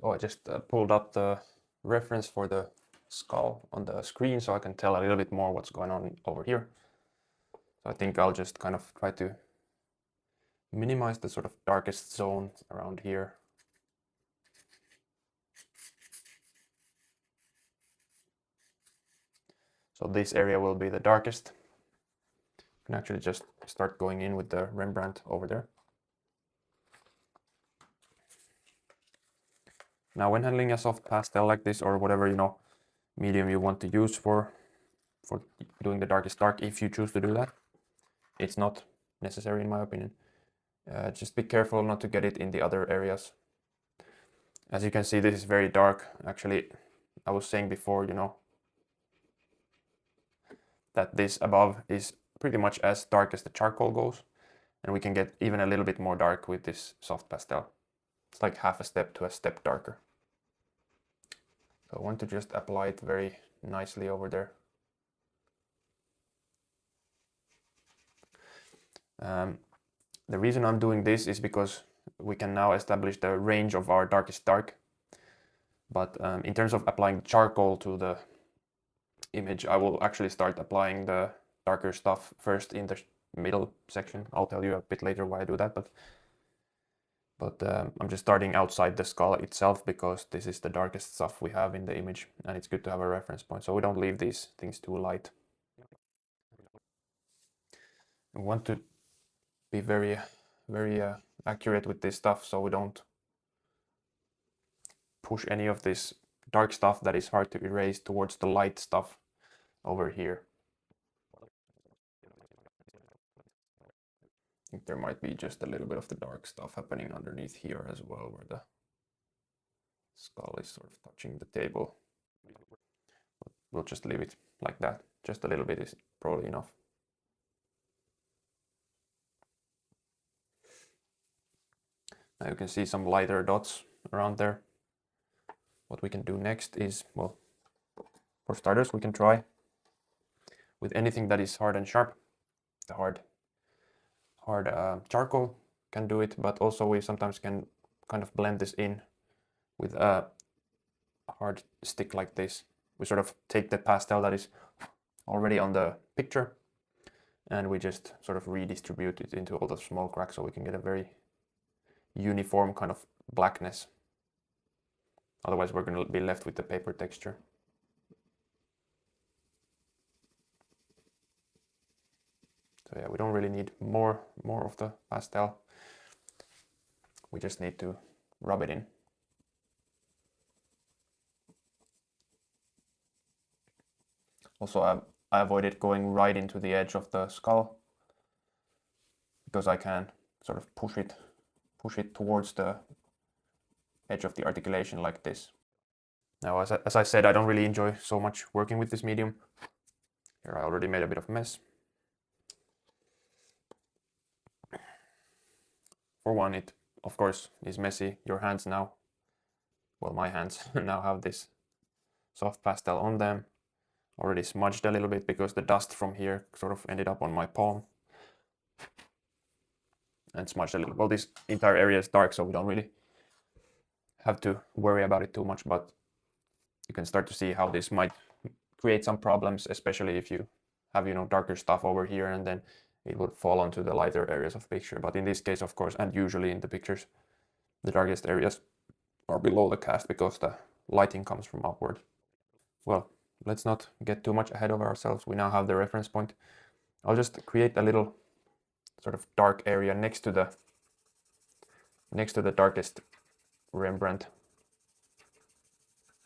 So I just pulled up the reference for the skull on the screen so I can tell a little bit more what's going on over here. So I think I'll just kind of try to minimize the sort of darkest zone around here. So this area will be the darkest. You can actually just start going in with the Rembrandt over there. Now when handling a soft pastel like this, or whatever medium you want to use for doing the darkest dark, if you choose to do that, it's not necessary in my opinion. Just be careful not to get it in the other areas. As you can see, this is very dark. Actually, I was saying before, that this above is pretty much as dark as the charcoal goes, and we can get even a little bit more dark with this soft pastel. It's like half a step to a step darker. So I want to just apply it very nicely over there. The reason I'm doing this is because we can now establish the range of our darkest dark. But in terms of applying charcoal to the image, I will actually start applying the darker stuff first in the middle section. I'll tell you a bit later why I do that, but I'm just starting outside the skull itself because this is the darkest stuff we have in the image, and it's good to have a reference point so we don't leave these things too light. I want to be very accurate with this stuff so we don't push any of this dark stuff that is hard to erase towards the light stuff over here. I think there might be just a little bit of the dark stuff happening underneath here as well, where the skull is sort of touching the table. We'll just leave it like that. Just a little bit is probably enough. Now you can see some lighter dots around there. What we can do next is, well, for starters, we can try with anything that is hard and sharp. The hard charcoal can do it, but also we sometimes can kind of blend this in with a hard stick like this. We sort of take the pastel that is already on the picture and we just sort of redistribute it into all the small cracks so we can get a very uniform kind of blackness. Otherwise we're going to be left with the paper texture. So yeah, we don't really need more of the pastel. We just need to rub it in. Also, I avoided going right into the edge of the skull because I can sort of push it towards the edge of the articulation like this. Now, as I said, I don't really enjoy so much working with this medium. Here I already made a bit of mess. For one, it of course is messy. Your hands now, well, my hands now have this soft pastel on them. Already smudged a little bit because the dust from here sort of ended up on my palm. And smudged a little. Well, this entire area is dark, so we don't really have to worry about it too much, but you can start to see how this might create some problems, especially if you have, darker stuff over here and then it would fall onto the lighter areas of the picture. But in this case, of course, and usually in the pictures, the darkest areas are below the cast because the lighting comes from upward. Well, let's not get too much ahead of ourselves. We now have the reference point. I'll just create a little sort of dark area next to the darkest Rembrandt.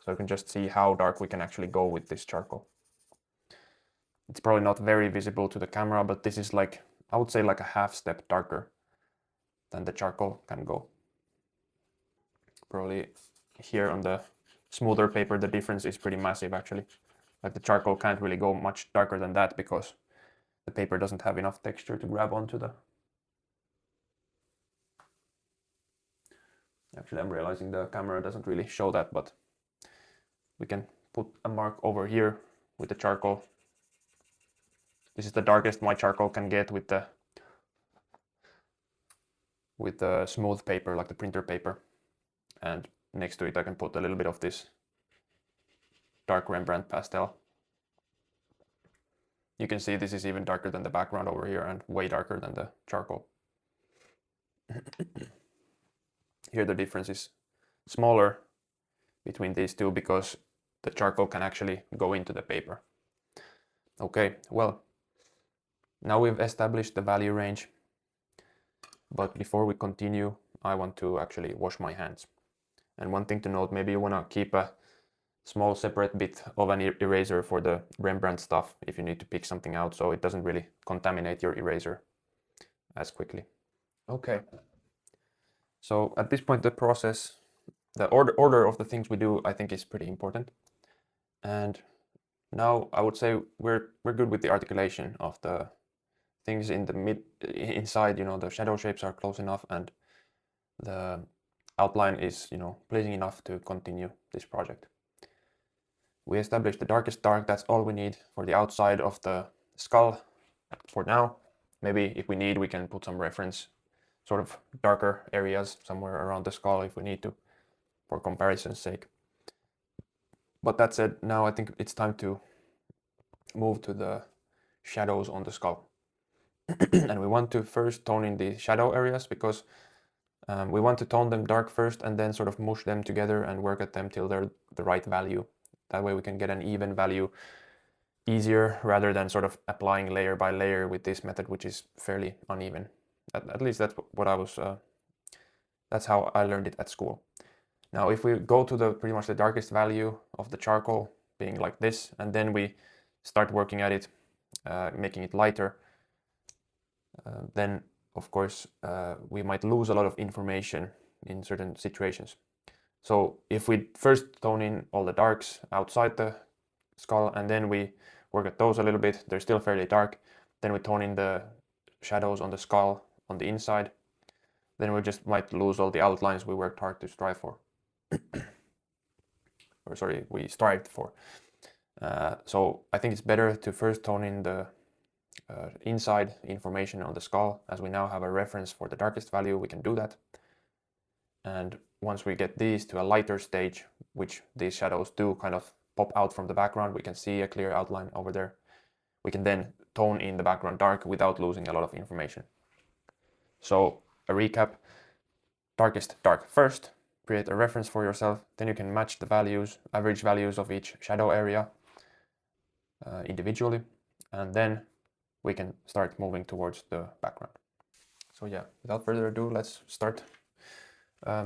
So you can just see how dark we can actually go with this charcoal. It's probably not very visible to the camera, but this is like, I would say like a half step darker than the charcoal can go. Probably here on the smoother paper, the difference is pretty massive actually. Like the charcoal can't really go much darker than that because the paper doesn't have enough texture to grab onto the... Actually, I'm realizing the camera doesn't really show that, but we can put a mark over here with the charcoal. This is the darkest my charcoal can get with the smooth paper, like the printer paper. And next to it I can put a little bit of this dark Rembrandt pastel. You can see this is even darker than the background over here and way darker than the charcoal. Here the difference is smaller between these two because the charcoal can actually go into the paper. Okay, well, now we've established the value range, but before we continue, I want to actually wash my hands. And one thing to note, maybe you want to keep a small separate bit of an eraser for the Rembrandt stuff if you need to pick something out, so it doesn't really contaminate your eraser as quickly. Okay, so at this point the process, the order of the things we do, I think is pretty important. And now I would say we're good with the articulation of the things in the inside, you know, the shadow shapes are close enough and the outline is, you know, pleasing enough to continue this project. We established the darkest dark, that's all we need for the outside of the skull for now. Maybe if we need, we can put some reference sort of darker areas somewhere around the skull if we need to, for comparison's sake. But that said, now I think it's time to move to the shadows on the skull. And we want to first tone in the shadow areas because we want to tone them dark first and then sort of mush them together and work at them till they're the right value. That way we can get an even value easier rather than sort of applying layer by layer with this method, which is fairly uneven. At least that's what I was, that's how I learned it at school. Now, if we go to the pretty much the darkest value of the charcoal being like this, and then we start working at it, making it lighter, then of course we might lose a lot of information in certain situations. So if we first tone in all the darks outside the skull and then we work at those a little bit, they're still fairly dark, then we tone in the shadows on the skull on the inside, then we just might lose all the outlines we worked hard to strive for. Or sorry, we strived for. So I think it's better to first tone in the inside information on the skull. As we now have a reference for the darkest value, we can do that. And once we get these to a lighter stage, which these shadows do kind of pop out from the background, we can see a clear outline over there. We can then tone in the background dark without losing a lot of information. So a recap, darkest dark first, create a reference for yourself, then you can match the values, average values of each shadow area individually, and then we can start moving towards the background. So yeah, without further ado, let's start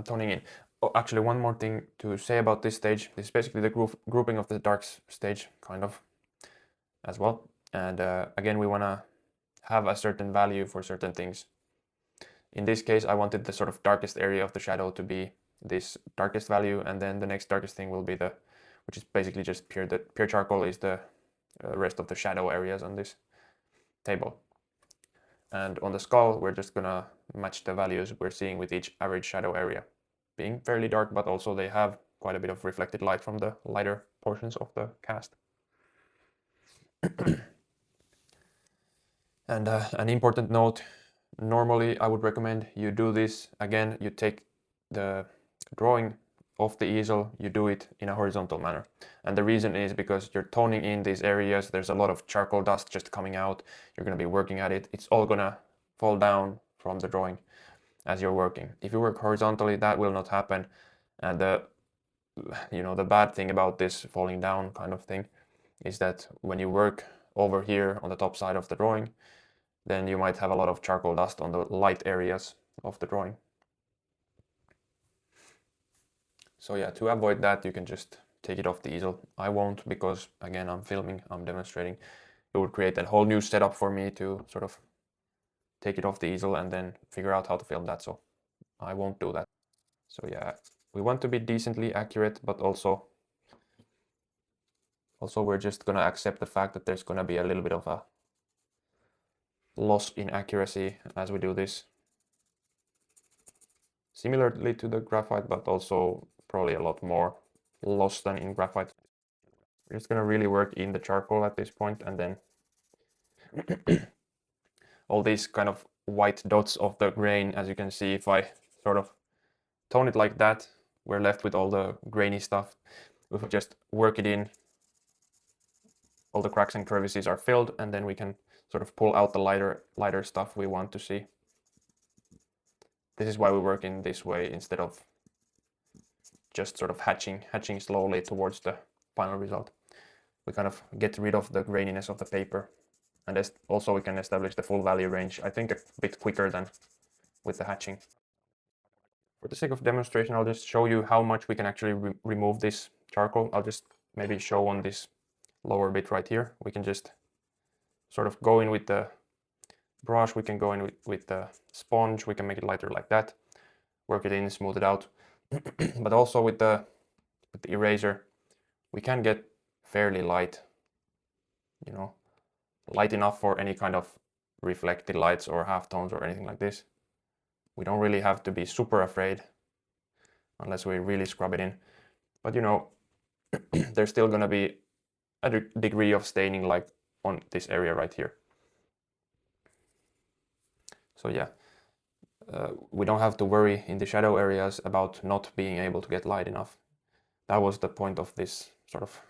toning in. Oh, actually, one more thing to say about this stage. This is basically the grouping of the darks stage, kind of, as well. And again, we want to have a certain value for certain things. In this case, I wanted the sort of darkest area of the shadow to be this darkest value, and then the next darkest thing will be the, which is basically just pure charcoal, is the rest of the shadow areas on this table. And on the skull, we're just gonna match the values we're seeing with each average shadow area, being fairly dark, but also they have quite a bit of reflected light from the lighter portions of the cast. And an important note, normally I would recommend you do this, again, you take the drawing off the easel, you do it in a horizontal manner. And the reason is because you're toning in these areas, there's a lot of charcoal dust just coming out, you're going to be working at it, it's all going to fall down from the drawing as you're working. If you work horizontally, that will not happen. And the bad thing about this falling down kind of thing is that when you work over here on the top side of the drawing, then you might have a lot of charcoal dust on the light areas of the drawing. So yeah, to avoid that, you can just take it off the easel. I won't, because again, I'm filming, I'm demonstrating. It would create a whole new setup for me to sort of take it off the easel and then figure out how to film that, so I won't do that. So yeah, we want to be decently accurate, but also we're just gonna accept the fact that there's gonna be a little bit of a loss in accuracy as we do this. Similarly to the graphite, but also probably a lot more loss than in graphite. We're just gonna really work in the charcoal at this point, and then all these kind of white dots of the grain, as you can see, if I sort of tone it like that, we're left with all the grainy stuff. If we just work it in, all the cracks and crevices are filled, and then we can sort of pull out the lighter stuff we want to see. This is why we work in this way instead of just sort of hatching slowly towards the final result. We kind of get rid of the graininess of the paper, and also we can establish the full value range, I think, a bit quicker than with the hatching. For the sake of demonstration, I'll just show you how much we can actually remove this charcoal. I'll just maybe show on this lower bit right here. We can just sort of go in with the brush, we can go in with the sponge, we can make it lighter like that, work it in, smooth it out. But also with the eraser, we can get fairly light, you know, light enough for any kind of reflected lights or halftones or anything like this. We don't really have to be super afraid unless we really scrub it in. But you know, there's still gonna be a degree of staining like on this area right here. So yeah, we don't have to worry in the shadow areas about not being able to get light enough. That was the point of this sort of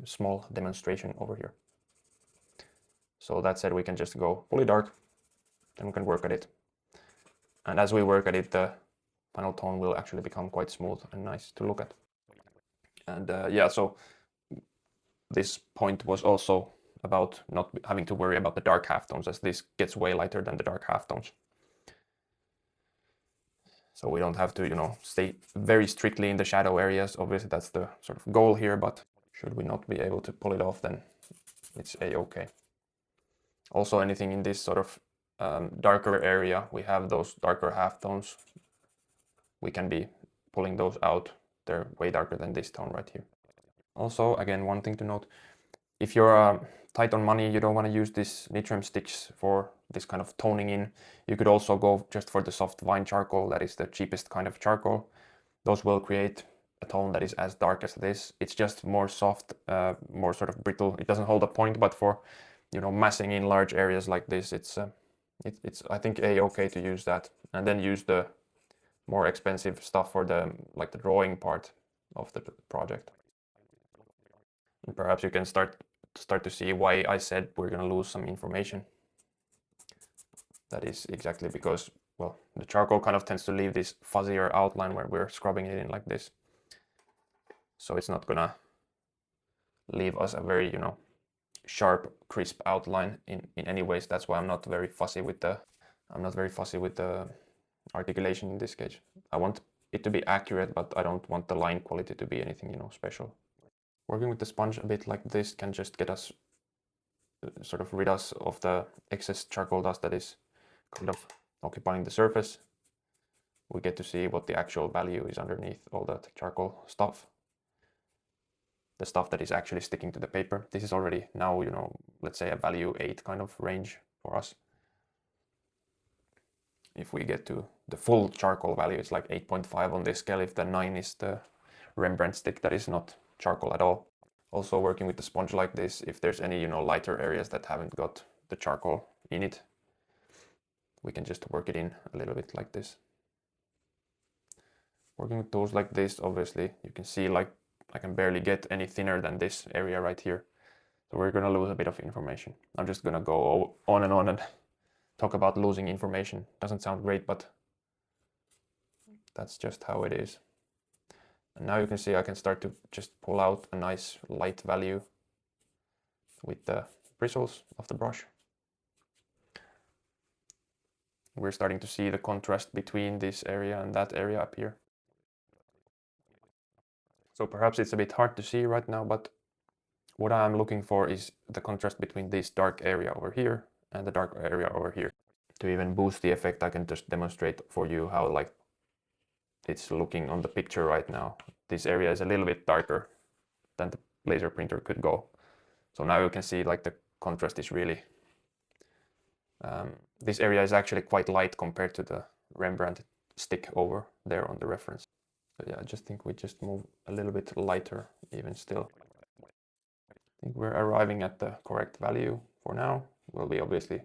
small demonstration over here. So that said, we can just go fully dark, then we can work at it. And as we work at it, the final tone will actually become quite smooth and nice to look at. And yeah, so this point was also about not having to worry about the dark halftones, as this gets way lighter than the dark halftones. So we don't have to, you know, stay very strictly in the shadow areas. Obviously, that's the sort of goal here, but should we not be able to pull it off, then it's a-okay. Also, anything in this sort of darker area, we have those darker halftones. We can be pulling those out. They're way darker than this tone right here. Also, again, one thing to note, if you're tight on money, you don't want to use these Nitrem sticks for this kind of toning in. You could also go just for the soft vine charcoal. That is the cheapest kind of charcoal. Those will create a tone that is as dark as this. It's just more soft, more sort of brittle. It doesn't hold a point, but for, you know, massing in large areas like this, it's I think a-okay to use that, and then use the more expensive stuff for the like the drawing part of the project. And perhaps you can start to see why I said we're going to lose some information. That is exactly because, well, the charcoal kind of tends to leave this fuzzier outline when we're scrubbing it in like this. So it's not gonna leave us a very, you know, sharp, crisp outline in any ways. That's why I'm not very fussy with the articulation in this case. I want it to be accurate, but I don't want the line quality to be anything, you know, special. Working with the sponge a bit like this can just get us, sort of rid us of the excess charcoal dust that is kind of occupying the surface. We get to see what the actual value is underneath all that charcoal stuff. The stuff that is actually sticking to the paper. This is already now, you know, let's say a value 8 kind of range for us. If we get to the full charcoal value, it's like 8.5 on this scale. If the 9 is the Rembrandt stick, that is not charcoal at all. Also, working with the sponge like this, if there's any, you know, lighter areas that haven't got the charcoal in it, we can just work it in a little bit like this. Working with tools like this, obviously, you can see like I can barely get any thinner than this area right here. So we're gonna lose a bit of information. I'm just gonna go on and talk about losing information. Doesn't sound great, but that's just how it is. And now you can see I can start to just pull out a nice light value with the bristles of the brush. We're starting to see the contrast between this area and that area up here. So perhaps it's a bit hard to see right now, but what I'm looking for is the contrast between this dark area over here and the dark area over here. To even boost the effect, I can just demonstrate for you how like it's looking on the picture right now. This area is a little bit darker than the laser printer could go. So now you can see like the contrast is really, this area is actually quite light compared to the Rembrandt stick over there on the reference. So yeah, I just think we just move a little bit lighter even still. I think we're arriving at the correct value for now. We'll be obviously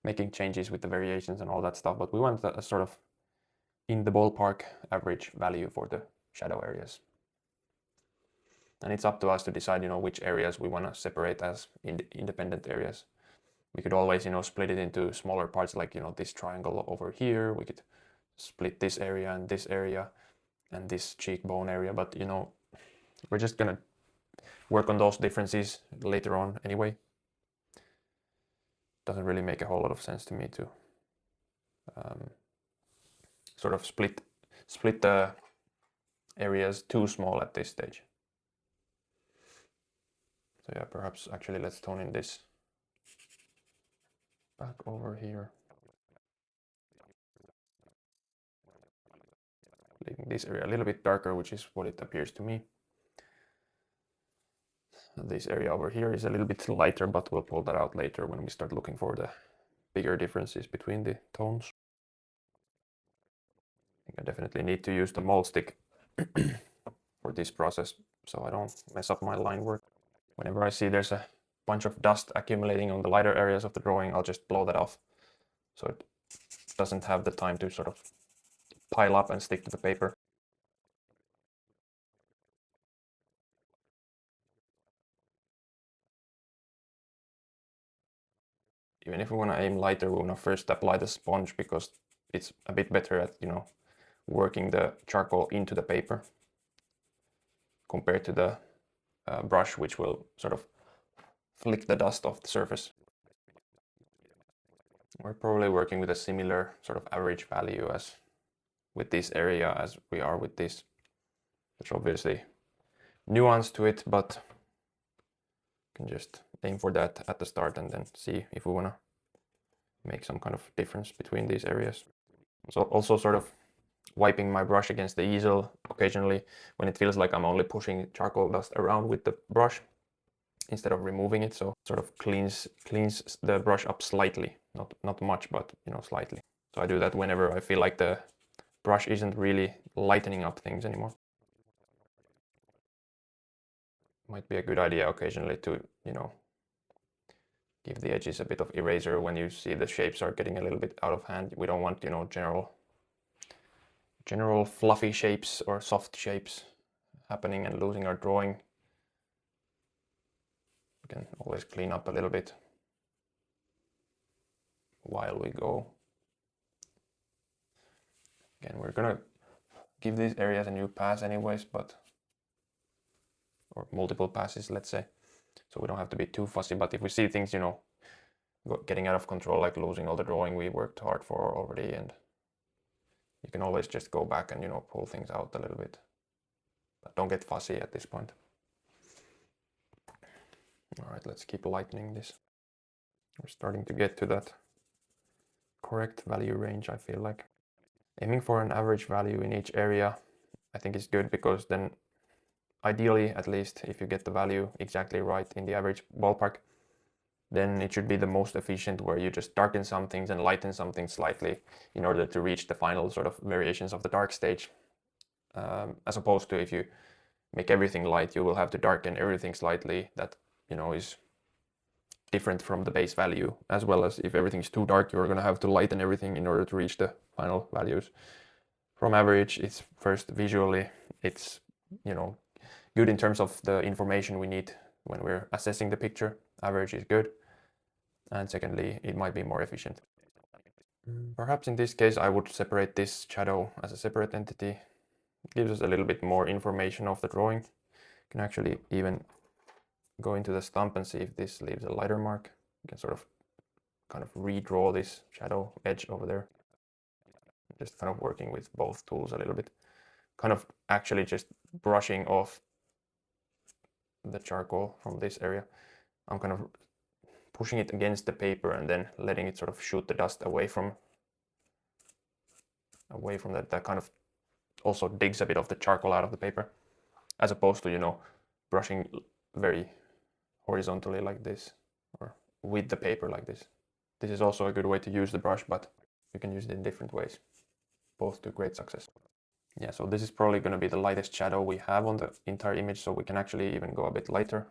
making changes with the variations and all that stuff, but we want a sort of in the ballpark average value for the shadow areas. And it's up to us to decide, which areas we want to separate as independent areas. We could always, split it into smaller parts, like, this triangle over here. We could split this area and this cheekbone area, but, we're just gonna work on those differences later on anyway. Doesn't really make a whole lot of sense to me to sort of split the areas too small at this stage. So yeah, perhaps actually let's tone in this back over here. Leaving this area a little bit darker, which is what it appears to me. This area over here is a little bit lighter, but we'll pull that out later when we start looking for the bigger differences between the tones. I think I definitely need to use the mold stick for this process so I don't mess up my line work. Whenever I see there's a bunch of dust accumulating on the lighter areas of the drawing, I'll just blow that off so it doesn't have the time to sort of pile up and stick to the paper. Even if we want to aim lighter, we want to first apply the sponge because it's a bit better at, working the charcoal into the paper compared to the brush, which will sort of flick the dust off the surface. We're probably working with a similar sort of average value as with this area as we are with this. There's obviously nuance to it, but you can just aim for that at the start and then see if we want to make some kind of difference between these areas. So also sort of wiping my brush against the easel occasionally when it feels like I'm only pushing charcoal dust around with the brush instead of removing it, so sort of cleans the brush up slightly, not much, but slightly. So I do that whenever I feel like the brush isn't really lightening up things anymore. Might be a good idea occasionally to give the edges a bit of eraser when you see the shapes are getting a little bit out of hand. We don't want general fluffy shapes or soft shapes happening and losing our drawing. We can always clean up a little bit while we go. Again, we're gonna give these areas a new pass anyways, or multiple passes, let's say, so we don't have to be too fussy. But if we see things, getting out of control, like losing all the drawing we worked hard for already, and you can always just go back and pull things out a little bit, but don't get fussy at this point. All right, let's keep lightening this. We're starting to get to that correct value range, I feel like. Aiming for an average value in each area, I think is good, because then ideally, at least, if you get the value exactly right in the average ballpark, then it should be the most efficient, where you just darken some things and lighten some things slightly in order to reach the final sort of variations of the dark stage. As opposed to if you make everything light, you will have to darken everything slightly. That is different from the base value, as well as if everything's too dark, you're going to have to lighten everything in order to reach the final values. From average, it's first visually, it's good in terms of the information we need when we're assessing the picture. Average is good, and secondly, it might be more efficient. Perhaps in this case I would separate this shadow as a separate entity. It gives us a little bit more information of the drawing. You can actually even go into the stump and see if this leaves a lighter mark. You can sort of kind of redraw this shadow edge over there. Just kind of working with both tools a little bit. Kind of actually just brushing off the charcoal from this area. I'm kind of pushing it against the paper and then letting it sort of shoot the dust away from that. That kind of also digs a bit of the charcoal out of the paper, as opposed to brushing very horizontally like this, or with the paper like this. This is also a good way to use the brush, but you can use it in different ways, both to great success. Yeah, so this is probably going to be the lightest shadow we have on the entire image, so we can actually even go a bit lighter.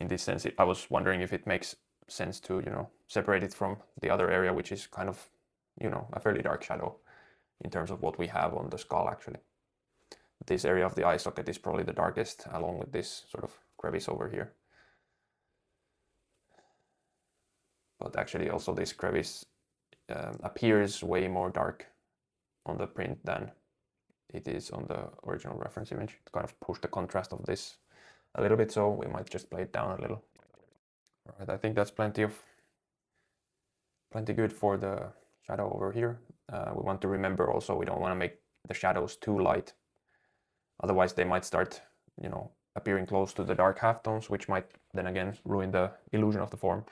In this sense, I was wondering if it makes sense to separate it from the other area, which is kind of a fairly dark shadow in terms of what we have on the skull actually. this area of the eye socket is probably the darkest, along with this sort of crevice over here. But actually also this crevice appears way more dark on the print than it is on the original reference image. It kind of pushed the contrast of this a little bit, so we might just play it down a little. All right, I think that's plenty good for the shadow over here. We want to remember also we don't want to make the shadows too light. Otherwise they might start, appearing close to the dark halftones, which might then again ruin the illusion of the form.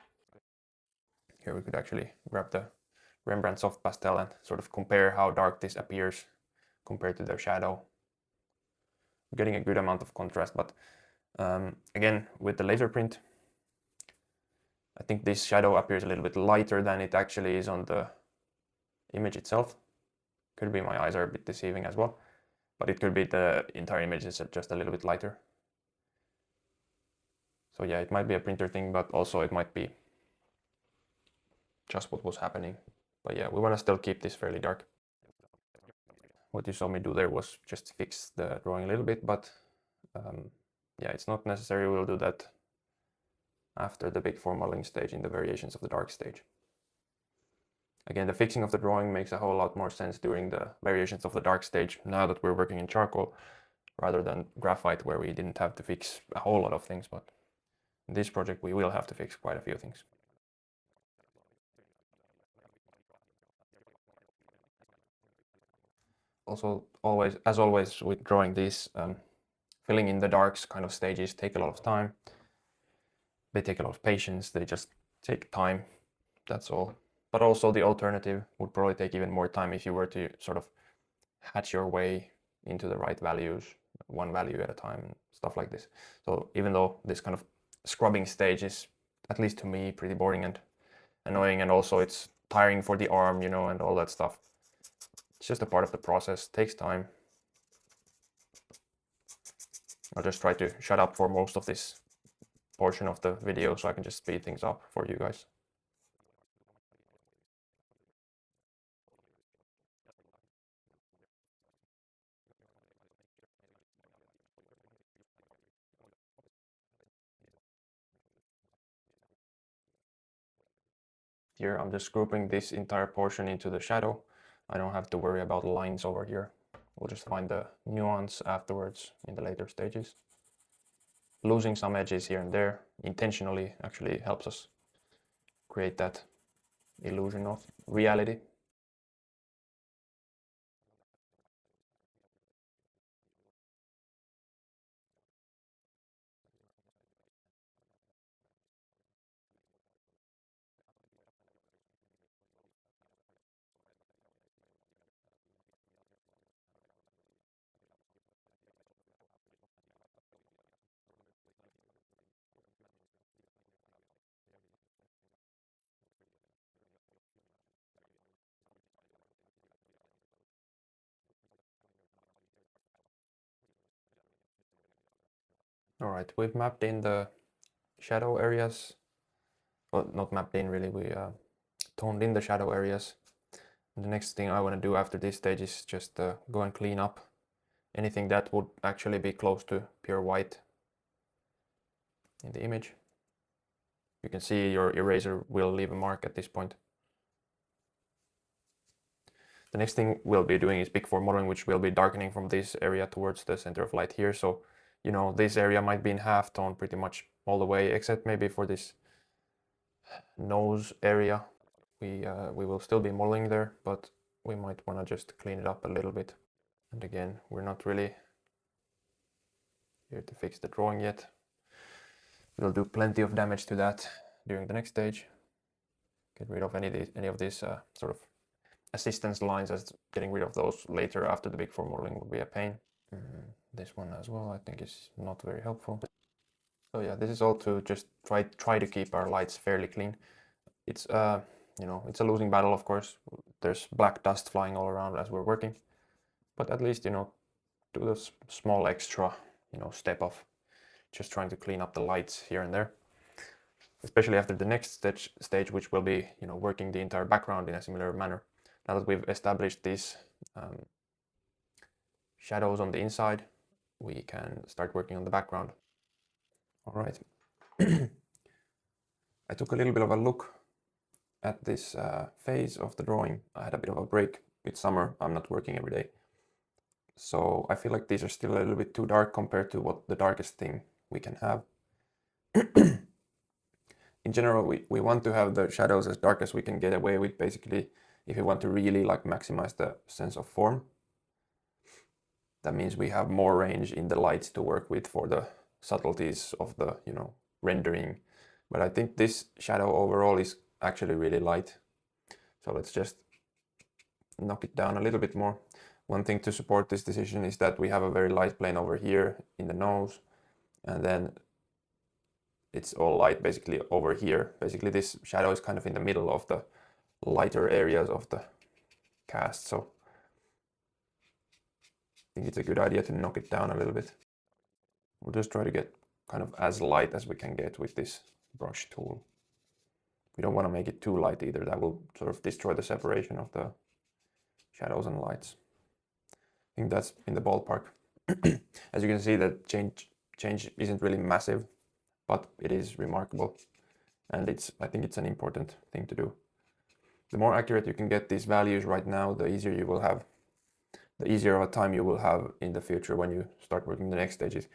Here we could actually grab the Rembrandt soft pastel and sort of compare how dark this appears compared to the shadow. Getting a good amount of contrast, but again, with the laser print, I think this shadow appears a little bit lighter than it actually is on the image itself. Could be my eyes are a bit deceiving as well, but it could be the entire image is just a little bit lighter. So yeah, it might be a printer thing, but also it might be just what was happening. But yeah, we want to still keep this fairly dark. What you saw me do there was just fix the drawing a little bit, but yeah, it's not necessary. We'll do that after the big form modeling stage in the variations of the dark stage. Again, the fixing of the drawing makes a whole lot more sense during the variations of the dark stage now that we're working in charcoal rather than graphite, where we didn't have to fix a whole lot of things, but in this project we will have to fix quite a few things. Also, as always with drawing these, filling in the darks kind of stages take a lot of time. They take a lot of patience, they just take time, that's all. But also the alternative would probably take even more time if you were to sort of hatch your way into the right values, one value at a time, and stuff like this. So even though this kind of scrubbing stage is, at least to me, pretty boring and annoying, and also it's tiring for the arm, and all that stuff. It's just a part of the process, takes time. I'll just try to shut up for most of this portion of the video so I can just speed things up for you guys. Here I'm just grouping this entire portion into the shadow. I don't have to worry about lines over here. We'll just find the nuance afterwards in the later stages. Losing some edges here and there intentionally actually helps us create that illusion of reality. All right, we've mapped in the shadow areas. Well, not mapped in really, we toned in the shadow areas. And the next thing I want to do after this stage is just go and clean up anything that would actually be close to pure white in the image. You can see your eraser will leave a mark at this point. The next thing we'll be doing is big form modeling, which will be darkening from this area towards the center of light here. So, this area might be in half tone pretty much all the way, except maybe for this nose area. We will still be modeling there, but we might want to just clean it up a little bit. And again, we're not really here to fix the drawing yet. We'll do plenty of damage to that during the next stage. Get rid of any of these sort of assistance lines, as getting rid of those later after the big form modeling would be a pain. This one as well I think is not very helpful. So yeah, this is all to just try to keep our lights fairly clean. It's it's a losing battle, of course. There's black dust flying all around as we're working, but at least do this small extra step of just trying to clean up the lights here and there, especially after the next stage, which will be working the entire background in a similar manner. Now that we've established these shadows on the inside, we can start working on the background. All right. I took a little bit of a look at this phase of the drawing. I had a bit of a break with summer. I'm not working every day. So I feel like these are still a little bit too dark compared to what the darkest thing we can have. In general, we want to have the shadows as dark as we can get away with, basically, if we want to really like maximize the sense of form. That means we have more range in the lights to work with for the subtleties of the, rendering. But I think this shadow overall is actually really light. So let's just knock it down a little bit more. One thing to support this decision is that we have a very light plane over here in the nose, and then it's all light basically over here. Basically this shadow is kind of in the middle of the lighter areas of the cast, so I think it's a good idea to knock it down a little bit. We'll just try to get kind of as light as we can get with this brush tool. We don't want to make it too light either. That will sort of destroy the separation of the shadows and lights. I think that's in the ballpark. As you can see, the change isn't really massive, but it is remarkable, and I think it's an important thing to do. The more accurate you can get these values right now, the easier of a time you will have in the future when you start working the next stages,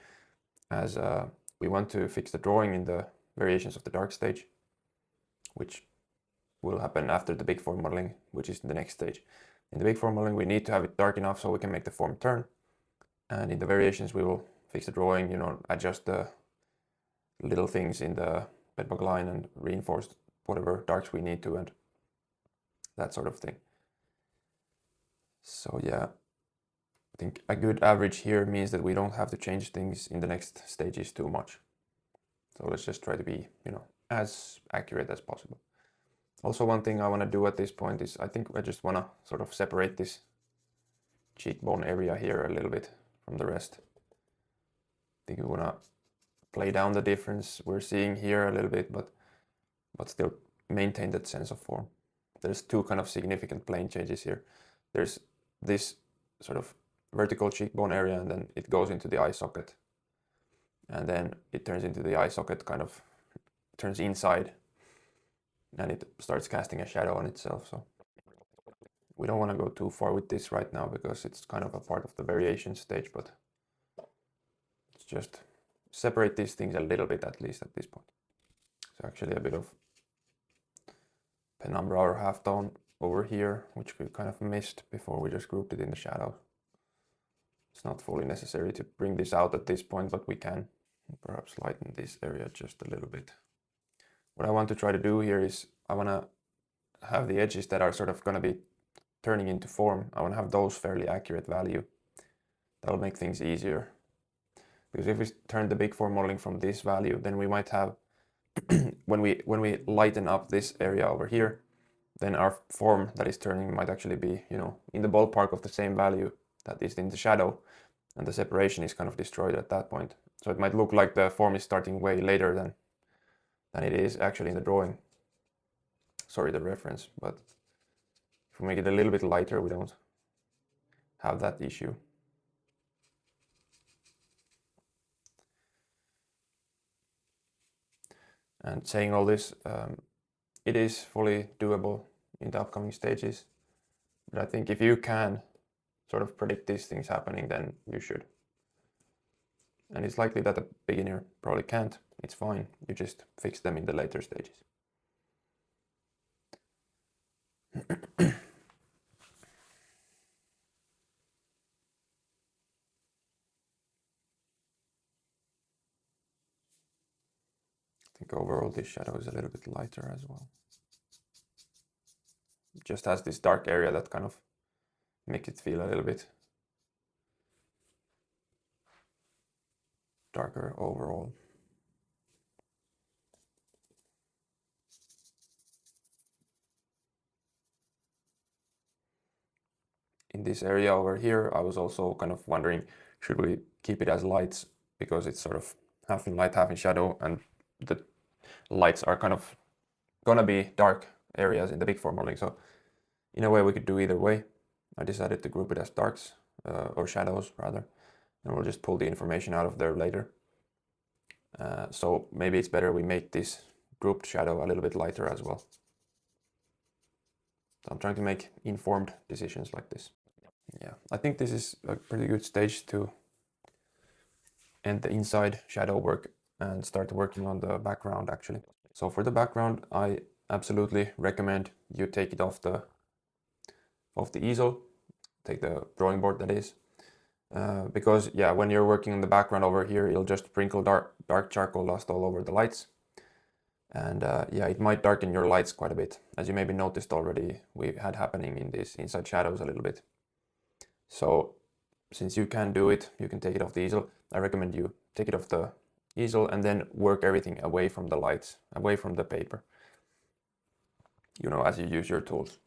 as we want to fix the drawing in the variations of the dark stage, which will happen after the big form modeling, which is the next stage. In the big form modeling, we need to have it dark enough so we can make the form turn, and in the variations we will fix the drawing, adjust the little things in the bedbug line and reinforce whatever darks we need to and that sort of thing. So yeah, I think a good average here means that we don't have to change things in the next stages too much. So let's just try to be, as accurate as possible. Also, one thing I want to do at this point is I think I just want to sort of separate this cheekbone area here a little bit from the rest. I think we want to play down the difference we're seeing here a little bit, but still maintain that sense of form. There's two kind of significant plane changes here. There's this sort of vertical cheekbone area, and then it goes into the eye socket, and then it turns into the eye socket, kind of turns inside, and it starts casting a shadow on itself. So we don't want to go too far with this right now because it's kind of a part of the variation stage, but let's just separate these things a little bit, at least at this point. So actually a bit of penumbra or halftone over here, which we kind of missed before we just grouped it in the shadow. It's not fully necessary to bring this out at this point, but we can perhaps lighten this area just a little bit. What I want to try to do here is I want to have the edges that are sort of going to be turning into form. I want to have those fairly accurate value. That'll make things easier. Because if we turn the big form modeling from this value, then we might have, when we lighten up this area over here, then our form that is turning might actually be, in the ballpark of the same value that is in the shadow, and the separation is kind of destroyed at that point. So it might look like the form is starting way later than it is actually in the drawing. Sorry, the reference, but if we make it a little bit lighter, we don't have that issue. And saying all this, it is fully doable in the upcoming stages. But I think if you can sort of predict these things happening, then you should. And it's likely that a beginner probably can't. It's fine. You just fix them in the later stages. I think overall this shadow is a little bit lighter as well. It just has this dark area that kind of makes it feel a little bit darker overall. In this area over here, I was also kind of wondering, should we keep it as lights, because it's sort of half in light, half in shadow, and the lights are kind of gonna be dark areas in the big form modeling. So in a way we could do either way. I decided to group it as darks, or shadows rather, and we'll just pull the information out of there later. So maybe it's better we make this grouped shadow a little bit lighter as well. So I'm trying to make informed decisions like this. Yeah, I think this is a pretty good stage to end the inside shadow work and start working on the background actually. So for the background, I absolutely recommend you take it off the easel, take the drawing board that is, because yeah, when you're working on the background over here, it'll just sprinkle dark charcoal dust all over the lights, and yeah, it might darken your lights quite a bit, as you maybe noticed already we had happening in these inside shadows a little bit. So since you can do it, you can take it off the easel. I recommend you take it off the easel and then work everything away from the lights, away from the paper, you know, as you use your tools.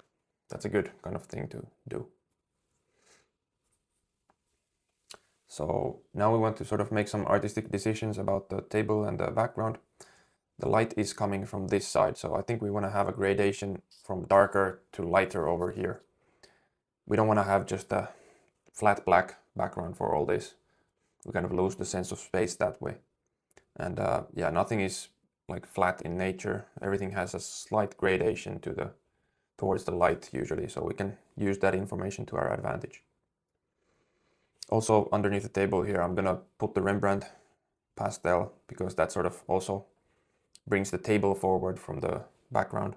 That's a good kind of thing to do. So now we want to sort of make some artistic decisions about the table and the background. The light is coming from this side, so I think we want to have a gradation from darker to lighter over here. We don't want to have just a flat black background for all this. We kind of lose the sense of space that way. And yeah, nothing is like flat in nature. Everything has a slight gradation towards the light usually, so we can use that information to our advantage. Also underneath the table here, I'm gonna put the Rembrandt pastel because that sort of also brings the table forward from the background.